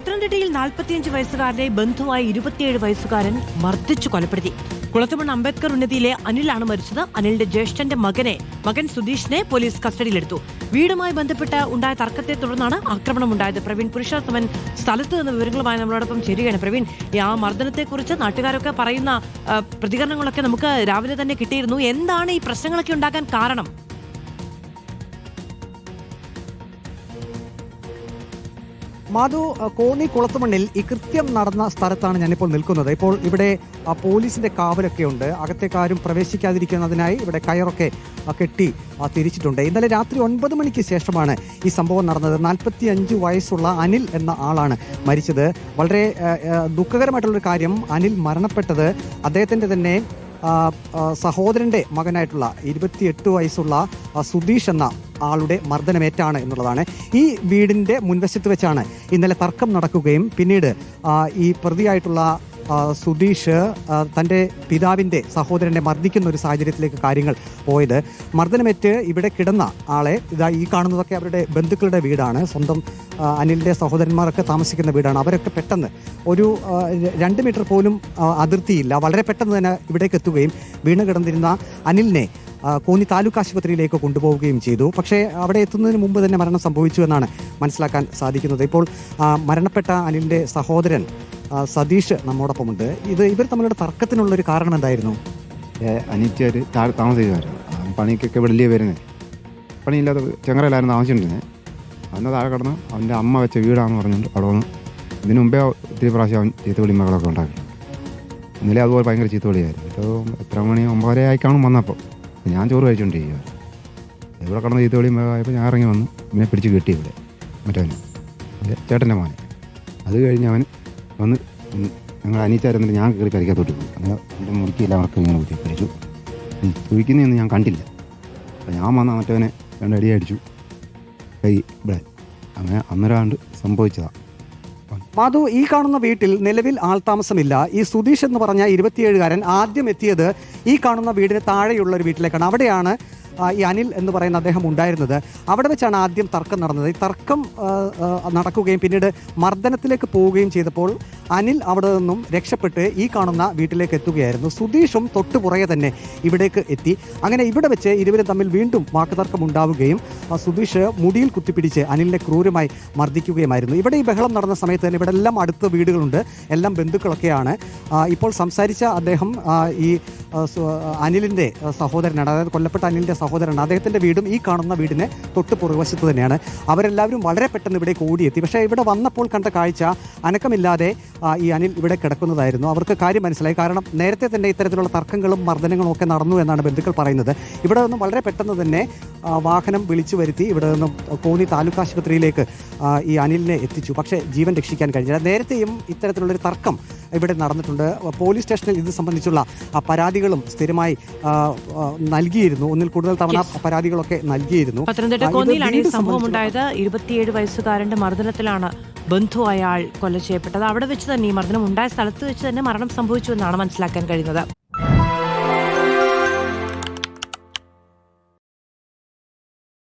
പത്തനംതിട്ടയിൽ 45 വയസ്സുകാരനെ ബന്ധുവായ 27 വയസ്സുകാരൻ മർദ്ദിച്ചു കൊലപ്പെടുത്തി. കുളത്തുമണ്ണ് അംബേദ്കർ ഉന്നതിയിലെ അനിലാണ് മരിച്ചത്. അനിലിന്റെ ജ്യേഷ്ഠന്റെ മകൻ സുധീഷിനെ പോലീസ് കസ്റ്റഡിയിലെടുത്തു. വീടുമായി ബന്ധപ്പെട്ട് ഉണ്ടായ തർക്കത്തെ തുടർന്നാണ് ആക്രമണമുണ്ടായത്. പ്രവീൺ പുരുഷോത്തമൻ സ്ഥലത്ത് നിന്ന് വിവരങ്ങളുമായി നമ്മളോടൊപ്പം ചേരുകയാണ്. പ്രവീൺ, ആ മർദ്ദനത്തെക്കുറിച്ച് നാട്ടുകാരൊക്കെ പറയുന്ന പ്രതികരണങ്ങളൊക്കെ നമുക്ക് രാവിലെ തന്നെ കിട്ടിയിരുന്നു. എന്താണ് ഈ പ്രശ്നങ്ങളൊക്കെ ഉണ്ടാക്കാൻ കാരണം? മാധു, കോന്നി കുളത്തുമണ്ണിൽ ഈ കൃത്യം നടന്ന സ്ഥലത്താണ് ഞാനിപ്പോൾ നിൽക്കുന്നത്. ഇപ്പോൾ ഇവിടെ പോലീസിന്റെ കാവലൊക്കെ ഉണ്ട്. അകത്തേക്കാരും പ്രവേശിക്കാതിരിക്കുന്നതിനായി ഇവിടെ കയറൊക്കെ കെട്ടി തിരിച്ചിട്ടുണ്ട്. ഇന്നലെ രാത്രി 9 മണിക്ക് ശേഷമാണ് ഈ സംഭവം നടന്നത്. 45 വയസ്സുള്ള അനിൽ എന്ന ആളാണ് മരിച്ചത്. വളരെ ദുഃഖകരമായിട്ടുള്ളൊരു കാര്യം, അനിൽ മരണപ്പെട്ടത് അദ്ദേഹത്തിൻ്റെ തന്നെ സഹോദരന്റെ മകനായിട്ടുള്ള 28 വയസ്സുള്ള സുധീഷ് എന്ന ആളുടെ മർദ്ദനമേറ്റാണ് എന്നുള്ളതാണ്. ഈ വീടിന്റെ മുൻവശത്ത് വെച്ചാണ് ഇന്നലെ തർക്കം നടക്കുകയും പിന്നീട് ഈ പ്രതിയായിട്ടുള്ള സുധീഷ് തൻ്റെ പിതാവിൻ്റെ സഹോദരനെ മർദ്ദിക്കുന്ന ഒരു സാഹചര്യത്തിലേക്ക് കാര്യങ്ങൾ പോയത്. മർദ്ദനമേറ്റ് ഇവിടെ കിടന്ന ആളെ ഈ കാണുന്നതൊക്കെ അവരുടെ ബന്ധുക്കളുടെ വീടാണ്. സ്വന്തം അനിലിൻ്റെ സഹോദരന്മാരൊക്കെ താമസിക്കുന്ന വീടാണ്. അവരൊക്കെ പെട്ടെന്ന് ഒരു 2 മീറ്റർ പോലും അതിർത്തിയില്ല, വളരെ പെട്ടെന്ന് തന്നെ ഇവിടേക്ക് എത്തുകയും വീണ് കിടന്നിരുന്ന അനിലിനെ കോന്നി താലൂക്ക് ആശുപത്രിയിലേക്ക് കൊണ്ടുപോവുകയും ചെയ്തു. പക്ഷേ അവിടെ എത്തുന്നതിന് മുമ്പ് തന്നെ മരണം സംഭവിച്ചു എന്നാണ് മനസ്സിലാക്കാൻ സാധിക്കുന്നത്. ഇപ്പോൾ മരണപ്പെട്ട അനിലിൻ്റെ സഹോദരൻ സതീഷ് നമ്മോടൊപ്പമുണ്ട്. ഇവർ തമ്മിലുള്ള തർക്കത്തിനുള്ളൊരു കാരണം എന്തായിരുന്നു? അനിയത്തിയാർ താഴെ താമസിക്കുമായിരുന്നു. പണിക്കൊക്കെ വലിയ വരുന്നത് പണിയില്ലാത്ത ചെങ്ങറയിലായിരുന്നു താമസിച്ചിരുന്നത്. അന്ന് താഴെ കിടന്ന് അവൻ്റെ അമ്മ വെച്ച വീടാണെന്ന് പറഞ്ഞുകൊണ്ട് അവിടെ വന്ന് ഇതിനു മുമ്പേ ഒത്തിരി പ്രാവശ്യം അവൻ ചീത്തവിളി മകളൊക്കെ ഉണ്ടാക്കി. ഇന്നലെ അതുപോലെ ഭയങ്കര ചീത്തവിളിയായിരുന്നു. ഇപ്പോൾ എത്ര മണി 9:30 ആയി കാണും വന്നപ്പോൾ ഞാൻ ചോറ് കഴിച്ചുകൊണ്ടിരിക്കുക. ഇവിടെ കിടന്ന് ചീത്തവിളി മകളായപ്പോൾ ഞാൻ ഇറങ്ങി വന്ന് ഇവനെ പിടിച്ച് കെട്ടി ഇവിടെ മറ്റവന് എൻ്റെ ചേട്ടൻ്റെ മോനെ. അത് കഴിഞ്ഞ് അവൻ വന്ന് ഞങ്ങൾ അനിയച്ചായിരുന്നില്ല, ഞാൻ കയറി കരിക്കത്തോട്ട് പോയി. അങ്ങനെ എൻ്റെ മുറിക്കില്ല, അവർക്ക് ഇങ്ങനെ കുത്തി കഴിച്ചു. ചോദിക്കുന്നതൊന്നും ഞാൻ കണ്ടില്ല. അപ്പോൾ ഞാൻ വന്ന മറ്റവനെ 2 അടി അടിച്ചു കൈ ഇവിടെ. അങ്ങനെ അന്നേരമാണ്ട് സംഭവിച്ചതാണ്. മാധു, ഈ കാണുന്ന വീട്ടിൽ നിലവിൽ ആൾതാമസമില്ല. ഈ സുധീഷ് എന്ന് പറഞ്ഞ 27കാരൻ ആദ്യം എത്തിയത് ഈ കാണുന്ന വീടിന് താഴെയുള്ള ഒരു വീട്ടിലേക്കാണ്. അവിടെയാണ് ഈ അനിൽ എന്ന് പറയുന്ന അദ്ദേഹം ഉണ്ടായിരുന്നത്. അവിടെ വെച്ചാണ് ആദ്യം തർക്കം നടന്നത്. ഈ തർക്കം നടക്കുകയും പിന്നീട് മർദ്ദനത്തിലേക്ക് പോവുകയും ചെയ്തപ്പോൾ അനിൽ അവിടെ നിന്നും രക്ഷപ്പെട്ട് ഈ കാണുന്ന വീട്ടിലേക്ക് എത്തുകയായിരുന്നു. സുധീഷും തൊട്ടുപുറകെ തന്നെ ഇവിടേക്ക് എത്തി. അങ്ങനെ ഇവിടെ വെച്ച് ഇരുവരും തമ്മിൽ വീണ്ടും വാക്കുതർക്കം ഉണ്ടാവുകയും സുധീഷ് മുടിയിൽ കുത്തിപ്പിടിച്ച് അനിലിനെ ക്രൂരമായി മർദ്ദിക്കുകയുമായിരുന്നു. ഇവിടെ ഈ ബഹളം നടന്ന സമയത്ത് തന്നെ ഇവിടെ എല്ലാം അടുത്ത വീടുകളുണ്ട്, എല്ലാം ബന്ധുക്കളൊക്കെയാണ്. ഇപ്പോൾ സംസാരിച്ച അദ്ദേഹം ഈ അനിലിൻ്റെ സഹോദരനാണ്, അതായത് കൊല്ലപ്പെട്ട അനിലിൻ്റെ സഹോദരനാണ്. അദ്ദേഹത്തിൻ്റെ വീടും ഈ കാണുന്ന വീടിന് തൊട്ട് പുറകുവശത്ത് തന്നെയാണ്. അവരെല്ലാവരും വളരെ പെട്ടെന്ന് ഇവിടേക്ക് ഓടിയെത്തി. പക്ഷേ ഇവിടെ വന്നപ്പോൾ കണ്ട കാഴ്ച അനക്കമില്ലാതെ ഈ അനിൽ ഇവിടെ കിടക്കുന്നതായിരുന്നു. അവർക്ക് കാര്യം മനസ്സിലായി. കാരണം നേരത്തെ തന്നെ ഇത്തരത്തിലുള്ള തർക്കങ്ങളും മർദ്ദനങ്ങളും ഒക്കെ നടന്നു എന്നാണ് ബന്ധുക്കൾ പറയുന്നത്. ഇവിടെ നിന്നും വളരെ പെട്ടെന്ന് തന്നെ വാഹനം വിളിച്ചു വരുത്തി ഇവിടെ നിന്നും കോന്നി താലൂക്ക് ആശുപത്രിയിലേക്ക് ഈ അനിലിനെ എത്തിച്ചു. പക്ഷേ ജീവൻ രക്ഷിക്കാൻ കഴിഞ്ഞില്ല. നേരത്തെയും ഇത്തരത്തിലുള്ളൊരു തർക്കം ഇവിടെ നടന്നിട്ടുണ്ട്. പോലീസ് സ്റ്റേഷനിൽ ഇത് സംബന്ധിച്ചുള്ള പരാതികളും സ്ഥിരമായി നൽകിയിരുന്നു. ഒന്നിൽ കൂടുതൽ തവണ പരാതികളൊക്കെ നൽകിയിരുന്നു. പത്തനംതിട്ട കോന്നിയിലാണ് ഈ സംഭവം ഉണ്ടായത്. 27 വയസ്സുകാരന്റെ മർദ്ദനത്തിലാണ് ബന്ധു അയാൾ കൊല ചെയ്യപ്പെട്ടത്. അവിടെ വെച്ച് തന്നെ ഈ മർദ്ദനം ഉണ്ടായ സ്ഥലത്ത് വെച്ച് തന്നെ മരണം സംഭവിച്ചു എന്നാണ് മനസ്സിലാക്കാൻ കഴിയുന്നത്.